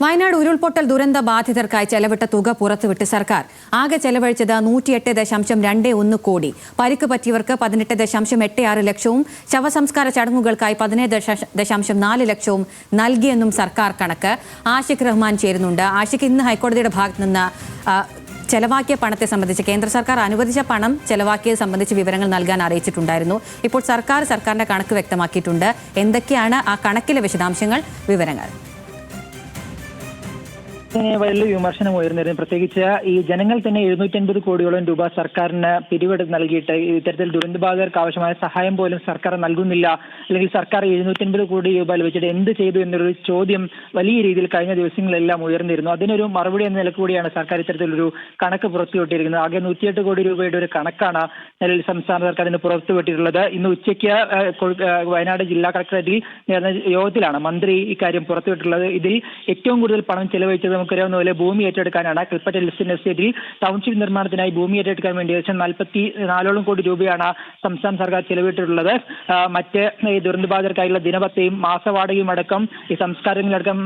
വയനാട് ഉരുൾപൊട്ടൽ ദുരന്ത ബാധിതർക്കായി ചെലവിട്ട തുക പുറത്തുവിട്ട് സർക്കാർ. ആകെ ചെലവഴിച്ചത് 108.21 കോടി. പരിക്ക് പറ്റിയവർക്ക് 18.86 ലക്ഷവും ശവസംസ്കാര ചടങ്ങുകൾക്കായി 17.4 ലക്ഷവും നൽകിയെന്നും സർക്കാർ കണക്ക്. ആഷിഖ് റഹ്മാൻ ചേരുന്നുണ്ട്. ആഷിഖ്, ഇന്ന് ഹൈക്കോടതിയുടെ ഭാഗത്ത് നിന്ന് ചെലവാക്കിയ പണത്തെ സംബന്ധിച്ച്, കേന്ദ്ര സർക്കാർ അനുവദിച്ച പണം ചെലവാക്കിയത് സംബന്ധിച്ച് വിവരങ്ങൾ നൽകാൻ അറിയിച്ചിട്ടുണ്ടായിരുന്നു. ഇപ്പോൾ സർക്കാരിന്റെ കണക്ക് വ്യക്തമാക്കിയിട്ടുണ്ട്. എന്തൊക്കെയാണ് ആ കണക്കിലെ വിശദാംശങ്ങൾ, വിവരങ്ങൾ? വലിയ വിമർശനം ഉയർന്നിരുന്നു. പ്രത്യേകിച്ച് ഈ ജനങ്ങൾ തന്നെ 750 കോടിയോളം രൂപ സർക്കാരിന് പിരിവെടുത്ത് നൽകിയിട്ട് ഇത്തരത്തിൽ ദുരന്തബാധിതർക്ക് ആവശ്യമായ സഹായം പോലും സർക്കാർ നൽകുന്നില്ല, അല്ലെങ്കിൽ സർക്കാർ 750 കോടി രൂപ ലഭിച്ചിട്ട് എന്ത് ചെയ്തു എന്നൊരു ചോദ്യം വലിയ രീതിയിൽ കഴിഞ്ഞ ദിവസങ്ങളെല്ലാം ഉയർന്നിരുന്നു. അതിനൊരു മറുപടി എന്ന നിലക്ക് കൂടിയാണ് സർക്കാർ ഇത്തരത്തിലൊരു കണക്ക് പുറത്തുവിട്ടിരിക്കുന്നത്. ആകെ 108 കോടി രൂപയുടെ ഒരു കണക്കാണ് നിലവിൽ സംസ്ഥാന സർക്കാർ ഇന്ന് പുറത്തുവിട്ടിട്ടുള്ളത്. ഇന്ന് ഉച്ചയ്ക്ക് വയനാട് ജില്ലാ കളക്ടറേറ്റിൽ നടന്ന യോഗത്തിലാണ് മന്ത്രി ഇക്കാര്യം പുറത്തുവിട്ടിട്ടുള്ളത്. ഇതിൽ ഏറ്റവും കൂടുതൽ പണം ചെലവഴിച്ചത് നമുക്കറിയാവുന്ന പോലെ ഭൂമി ഏറ്റെടുക്കാനാണ്. കൽപ്പറ്റ എസ്റ്റേറ്റിൽ ടൗൺഷിപ്പ് നിർമ്മാണത്തിനായി ഭൂമി ഏറ്റെടുക്കാൻ വേണ്ടി ഏകദേശം 44 കോടി രൂപയാണ് സംസ്ഥാന സർക്കാർ ചെലവിട്ടിട്ടുള്ളത്. മറ്റ് ഈ ദുരന്തബാധിതർക്കായുള്ള ദിനപത്തയും മാസവാടകയും അടക്കം ഈ സംസ്കാരങ്ങളടക്കം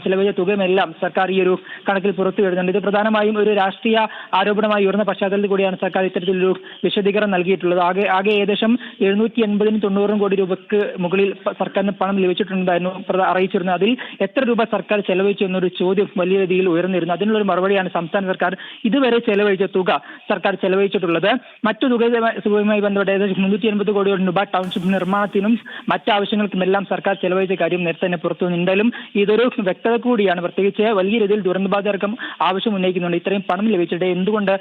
ചെലവഴിച്ച തുകയുമെല്ലാം സർക്കാർ ഈ ഒരു കണക്കിൽ പുറത്തുവിടുന്നുണ്ട്. ഇത് പ്രധാനമായും ഒരു രാഷ്ട്രീയ ആരോപണമായി ഉയർന്ന പശ്ചാത്തലത്തിൽ കൂടിയാണ് സർക്കാർ ഇത്തരത്തിലൊരു വിശദീകരണം നൽകിയിട്ടുള്ളത്. ആകെ ഏകദേശം 780-90 കോടി രൂപയ്ക്ക് മുകളിൽ സർക്കാരിന് പണം ലഭിച്ചിട്ടുണ്ടായിരുന്നു അറിയിച്ചിരുന്നു. അതിൽ എത്ര രൂപ സർക്കാർ ചെലവഴിച്ചു എന്നൊരു ചോദ്യം വലിയ രീതിയിൽ ഉയർന്നിരുന്നു. അതിനുള്ളൊരു മറുപടിയാണ് സംസ്ഥാന സർക്കാർ ഇതുവരെ ചെലവഴിച്ച തുക സർക്കാർ ചെലവഴിച്ചിട്ടുള്ളത്. മറ്റു തുകയുമായി ബന്ധപ്പെട്ട ഏകദേശം 380 കോടിയോളം രൂപ ടൗൺഷിപ്പ് നിർമ്മാണത്തിനും മറ്റാവശ്യങ്ങൾക്കുമെല്ലാം സർക്കാർ ചെലവഴിച്ച കാര്യം നേരത്തെ തന്നെ പുറത്തു വന്നു. എന്തായാലും ഇതൊരു വ്യക്തത കൂടിയാണ്. പ്രത്യേകിച്ച് വലിയ രീതിയിൽ ദുരന്തബാധിതർക്കും ആവശ്യം ഉന്നയിക്കുന്നുണ്ട്. ഇത്രയും പണം ലഭിച്ചിട്ട് എന്തുകൊണ്ട്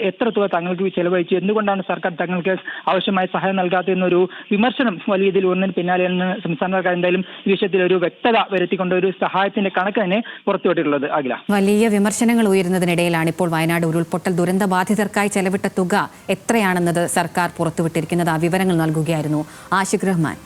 എത്ര തുക തങ്ങൾക്ക് ചെലവഴിച്ചു, എന്തുകൊണ്ടാണ് സർക്കാർ തങ്ങൾക്ക് ആവശ്യമായ സഹായം നൽകാത്തതെന്നൊരു വിമർശനം വലിയ രീതിയിൽ ഉയർന്നതിന് പിന്നാലെയാണ് സംസ്ഥാന സർക്കാർ എന്തായാലും ഈ വിഷയത്തിൽ ഒരു വ്യക്തത വരുത്തിക്കൊണ്ട് ഒരു സഹായത്തിന്റെ കണക്ക് തന്നെ പുറത്തുവിട്ടിട്ടുള്ളത്. വലിയ വിമർശനങ്ങൾ ഉയരുന്നതിനിടയിലാണ് ഇപ്പോൾ വയനാട് ഉരുൾപൊട്ടൽ ദുരന്ത ബാധിതർക്കായി ചെലവിട്ട തുക എത്രയാണെന്നത് സർക്കാർ പുറത്തുവിട്ടിരിക്കുന്നത്. ആ വിവരങ്ങൾ നൽകുകയായിരുന്നു ആഷിഖ് റഹ്മാൻ.